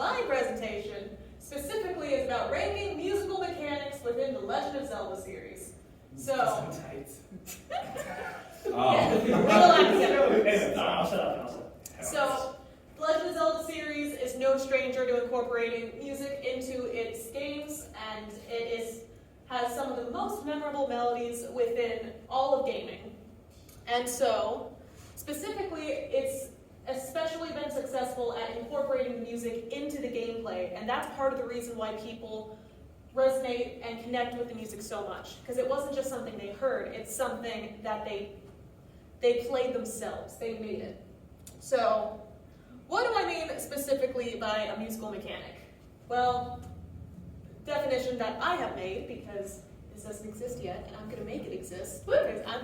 my presentation specifically is about ranking musical mechanics within the Legend of Zelda series. So, I'll shut up. So, the Legend of Zelda series is no stranger to incorporating music into its games, and has some of the most memorable melodies within all of gaming. And so, specifically, it's especially been successful at incorporating the music into the gameplay, and that's part of the reason why people resonate and connect with the music so much, because it wasn't just something they heard, it's something that they played themselves, they made it. So, what do I mean specifically by a musical mechanic? Well, definition that I have made, because this doesn't exist yet, and I'm going to make it exist, because I'm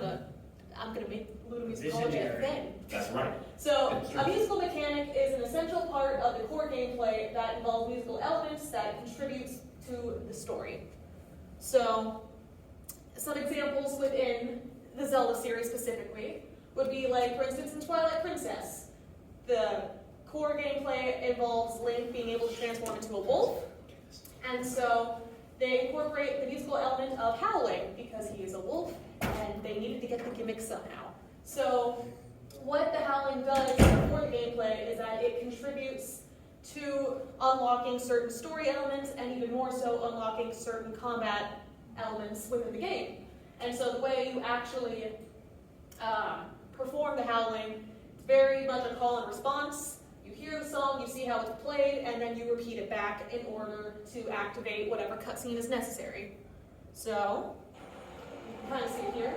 going to make Ludomusicology a thing. That's right. So, a musical mechanic is an essential part of the core gameplay that involves musical elements that contributes to the story. So, some examples within the Zelda series specifically would be like, for instance, in Twilight Princess, the core gameplay involves Link being able to transform into a wolf, and so they incorporate the musical element of howling because he is a wolf, and they needed to get the gimmick somehow. So what the howling does for the gameplay is that it contributes to unlocking certain story elements, and even more so unlocking certain combat elements within the game. And so the way you actually perform the howling, it's very much a call and response. You hear the song, you see how it's played, and then you repeat it back in order to activate whatever cutscene is necessary. So, you can kind of see it here.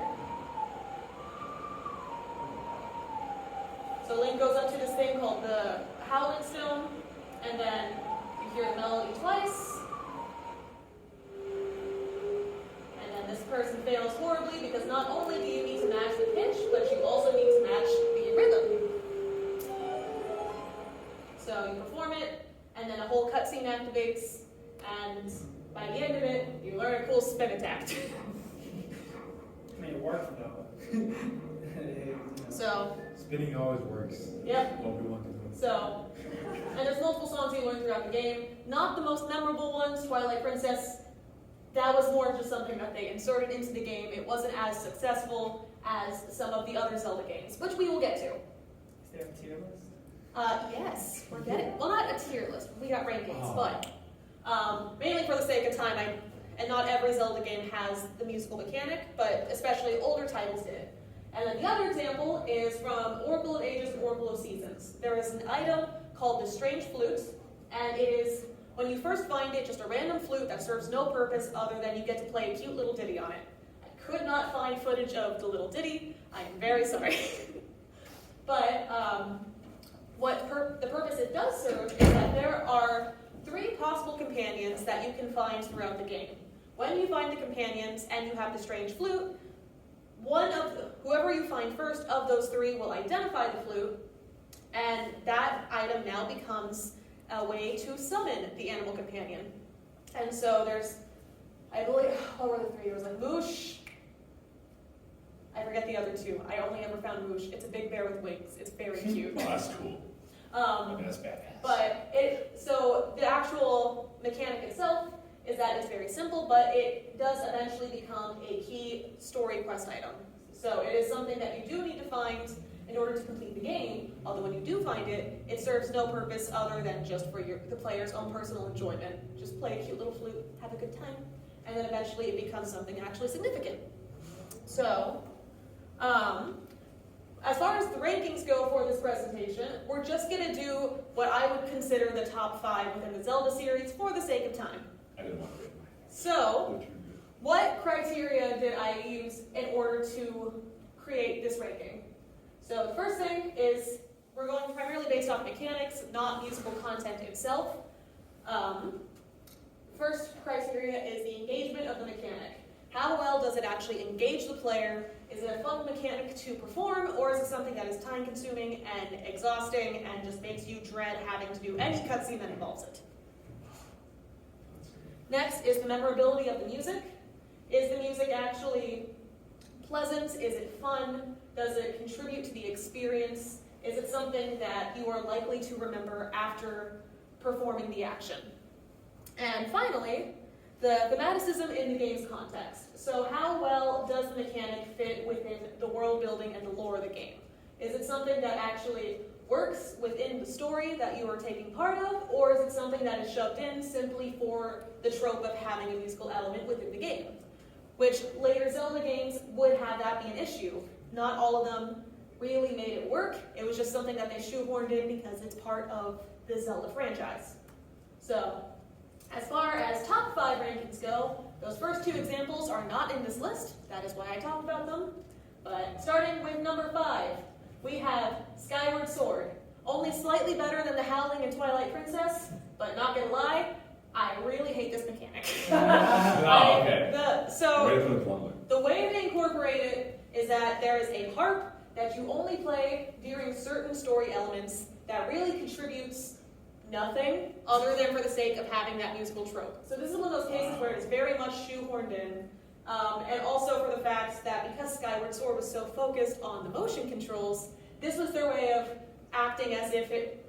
So Link goes up to this thing called the Howling Stone, and then you hear the melody twice. And then this person fails horribly because not only do you need to match the pitch, but you also need to match the rhythm. So you perform it, and then a whole cutscene activates, and by the end of it, you learn a cool spin attack. I mean, it worked though. So, spinning always works. Yep. Obi-Wan can do it. So, and there's multiple songs you learn throughout the game. Not the most memorable ones, Twilight Princess. That was more just something that they inserted into the game. It wasn't as successful as some of the other Zelda games, which we will get to. Is there a tier list? Yes, we're getting, well, not a tier list, we got rankings, but mainly for the sake of time, and not every Zelda game has the musical mechanic, but especially older titles did. And then the other example is from Oracle of Ages and Oracle of Seasons. There is an item called the Strange Flute, and it is, when you first find it, just a random flute that serves no purpose other than you get to play a cute little ditty on it. I could not find footage of the little ditty, I am very sorry. But, the purpose it does serve is that there are 3 possible companions that you can find throughout the game. When you find the companions and you have the strange flute, whoever you find first of those 3 will identify the flute, and that item now becomes a way to summon the animal companion. And so there's, I believe, what were the 3? There was like Moosh. I forget the other 2. I only ever found Moosh. It's a big bear with wings. It's very cute. Oh, that's cool. That's badass. But so the actual mechanic itself is that it's very simple, but it does eventually become a key story quest item. So it is something that you do need to find in order to complete the game, although when you do find it, it serves no purpose other than just for the player's own personal enjoyment. Just play a cute little flute, have a good time, and then eventually it becomes something actually significant. So, as far as the rankings go for this presentation, we're just going to do what I would consider the top 5 within the Zelda series for the sake of time. I didn't want to read mine. So, what criteria did I use in order to create this ranking? So the first thing is we're going primarily based off mechanics, not musical content itself. First criteria is the engagement of the mechanic. How well does it actually engage the player? Is it a fun mechanic to perform, or is it something that is time-consuming and exhausting and just makes you dread having to do any cutscene that involves it? Next is the memorability of the music. Is the music actually pleasant? Is it fun? Does it contribute to the experience? Is it something that you are likely to remember after performing the action. And finally, the thematicism in the game's context. So how well does the mechanic fit within the world building and the lore of the game? Is it something that actually works within the story that you are taking part of, or is it something that is shoved in simply for the trope of having a musical element within the game? Which later Zelda games would have that be an issue. Not all of them really made it work. It was just something that they shoehorned in because it's part of the Zelda franchise. So, as far as top 5 rankings go, those first 2 examples are not in this list. That is why I talk about them. But starting with number 5, we have Skyward Sword. Only slightly better than the Howling and Twilight Princess, but not gonna lie, I really hate this mechanic. Oh, okay. Way to put it bluntly. The way they incorporate it is that there is a harp that you only play during certain story elements that really contributes nothing other than for the sake of having that musical trope. So this is one of those cases where it's very much shoehorned in, and also for the fact that because Skyward Sword was so focused on the motion controls, this was their way of acting as if it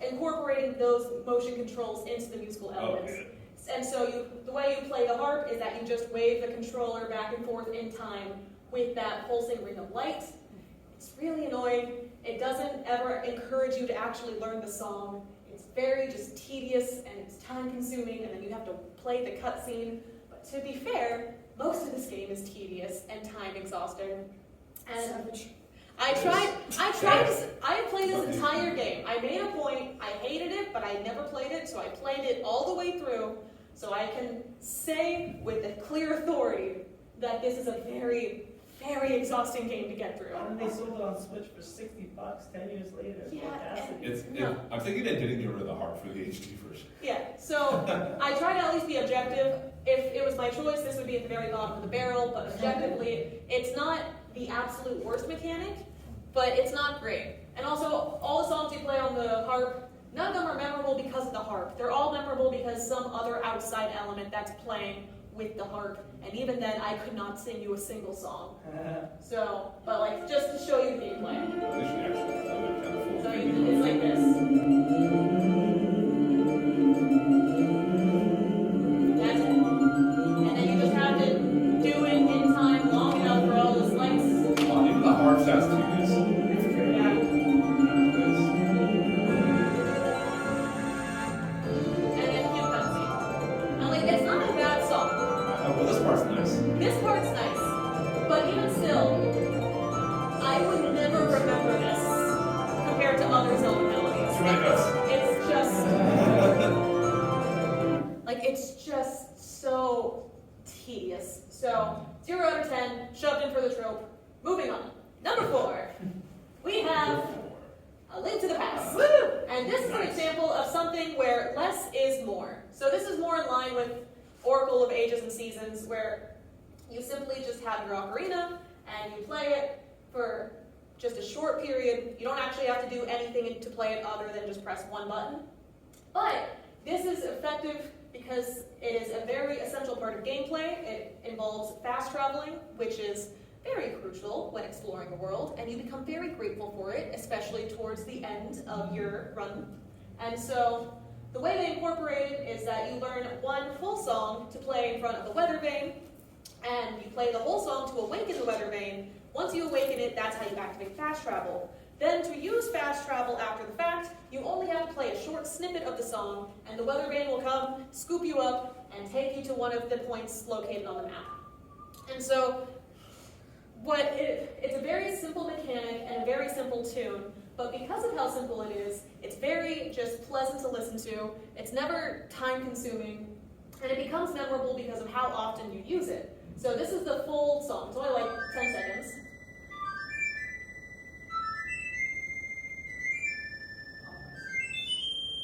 incorporating those motion controls into the musical elements. Okay. And so the way you play the harp is that you just wave the controller back and forth in time with that pulsing ring of light. It's really annoying. It doesn't ever encourage you to actually learn the song. It's very just tedious and it's time consuming, and then you have to play the cutscene. But to be fair, most of this game is tedious and time exhausting. And I played this entire game. I made a point, I hated it, but I never played it, so I played it all the way through, so I can say with a clear authority that this is a very, very exhausting game to get through. And they sold it on Switch for $60 10 years later. Yeah, Audacity. No. I'm thinking they didn't get rid of the harp for the HD version. Yeah, so I try to at least be objective. If it was my choice, this would be at the very bottom of the barrel, but objectively, it's not the absolute worst mechanic, but it's not great. And also, all the songs you play on the harp, none of them are memorable because of the harp. They're all memorable because some other outside element that's playing with the harp, and even then, I could not sing you a single song. So, but like, just to show you the gameplay. Well, they should actually have it kind of full So screen. it's like this. That's it. And then you just have to do it in time long enough for all the lights. Wow, even the harp sounds tedious. Yeah. And then cue cutscene. I'm like, it's not a bad song. Oh, well, this part's nice. This part's nice, but even still, I would never remember this compared to other Zelda melodies. Too many notes. It's just, like, it's just so tedious. So, 0 out of 10, shoved in for the trope. Moving on. Number 4, we have A Link to the Past. Woo! And this is an example of something where less is more. So this is more in line with Oracle of Ages and Seasons, where you simply just have your ocarina and you play it for just a short period. You don't actually have to do anything to play it other than just press one button. But this is effective because it is a very essential part of gameplay. It involves fast traveling, which is very crucial when exploring the world, and you become very grateful for it, especially towards the end of your run. And so the way they incorporate it is that you learn one full song to play in front of the weather vane, and you play the whole song to awaken the weather vane. Once you awaken it, that's how you activate fast travel. Then to use fast travel after the fact, you only have to play a short snippet of the song, and the weather vane will come, scoop you up, and take you to one of the points located on the map. And so it's a very simple mechanic and a very simple tune, but because of how simple it is, it's very just pleasant to listen to, it's never time-consuming, and it becomes memorable because of how often you use it. So this is the full song. It's only like 10 seconds.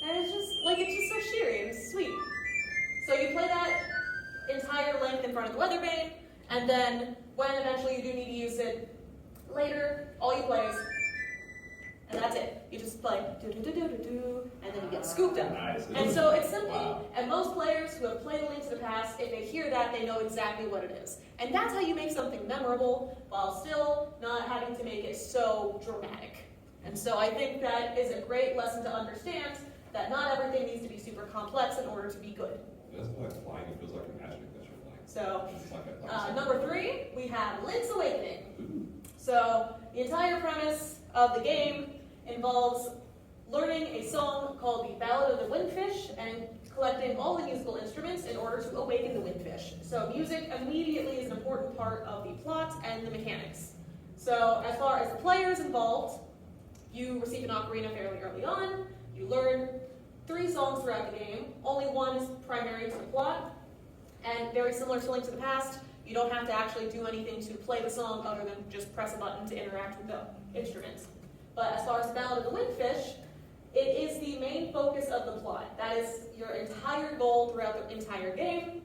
And it's just so cheery and sweet. So you play that entire length in front of the weather vane, and then when eventually you do need to use it later, all you play is, and that's it. You just play do-do-do-do-do-do, and then you get scooped up. Nice. And so it's simple, Wow. and most players who have played A Link to the Past, if they hear that, they know exactly what it is. And that's how you make something memorable, while still not having to make it so dramatic. And so I think that is a great lesson to understand, that not everything needs to be super complex in order to be good. It doesn't feel like flying, it feels like magic that you're flying. So, It's like a number 3, we have Link's Awakening. So, the entire premise of the game involves learning a song called the Ballad of the Windfish and collecting all the musical instruments in order to awaken the windfish. So music immediately is an important part of the plot and the mechanics. So as far as the players involved, you receive an ocarina fairly early on, you learn 3 songs throughout the game, only one is primary to the plot, and very similar to Link to the Past, you don't have to actually do anything to play the song other than just press a button to interact with the instruments. But as far as the Ballad of the Windfish, it is the main focus of the plot. That is your entire goal throughout the entire game.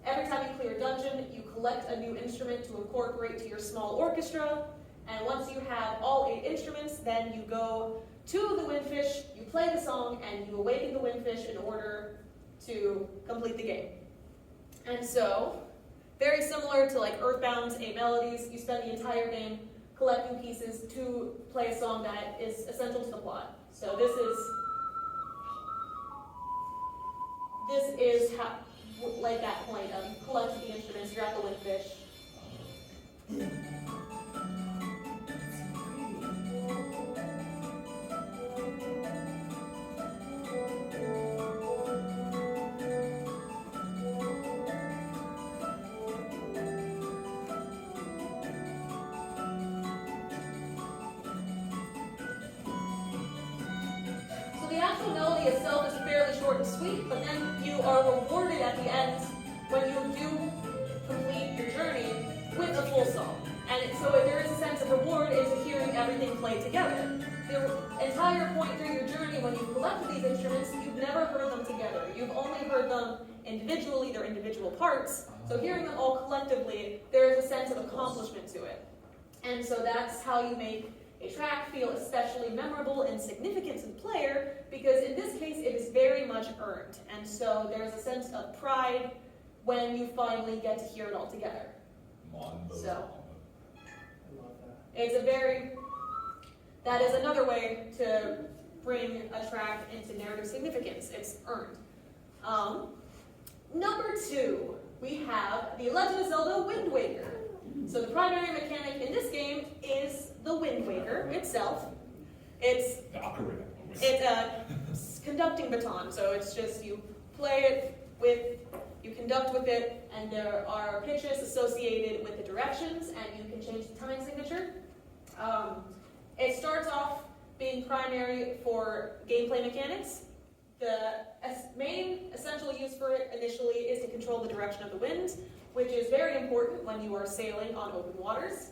Every time you clear a dungeon, you collect a new instrument to incorporate to your small orchestra. And once you have all 8 instruments, then you go to the windfish, you play the song, and you awaken the windfish in order to complete the game. And so, very similar to like Earthbound's 8 Melodies, you spend the entire game collecting pieces to play a song that is essential to the plot. So this is how, like that point of you collect the instruments, you're at the windfish. The actual melody itself is fairly short and sweet, but then you are rewarded at the end when you do complete your journey with a full song. And so there is a sense of reward into hearing everything play together. The entire point through your journey when you've collected these instruments, you've never heard them together. You've only heard them individually, their individual parts. So hearing them all collectively, there is a sense of accomplishment to it. And so that's how you make a track feel especially memorable and significant to the player, because in this case it is very much earned. And so there's a sense of pride when you finally get to hear it all together. So, I love that. it's that is another way to bring a track into narrative significance. It's earned. Number 2, we have The Legend of Zelda Wind Waker. So the primary mechanic in this game is the Wind Waker itself. It's The ocarina. a conducting baton, so it's just you play it you conduct with it, and there are pitches associated with the directions, and you can change the time signature. It starts off being primary for gameplay mechanics. The main essential use for it initially is to control the direction of the wind, which is very important when you are sailing on open waters.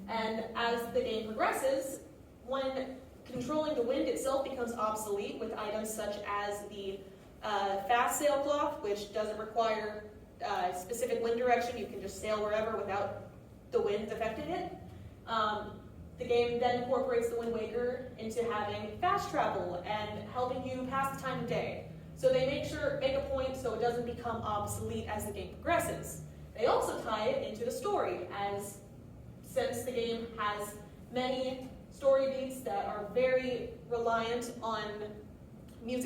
And as the game progresses, when controlling the wind itself becomes obsolete with items such as the fast sail cloth, which doesn't require specific wind direction, you can just sail wherever without the wind affecting it. The game then incorporates the Wind Waker into having fast travel and helping you pass the time of day. So they make a point so it doesn't become obsolete as the game progresses. They also tie it into the story, since the game has many story beats that are very reliant on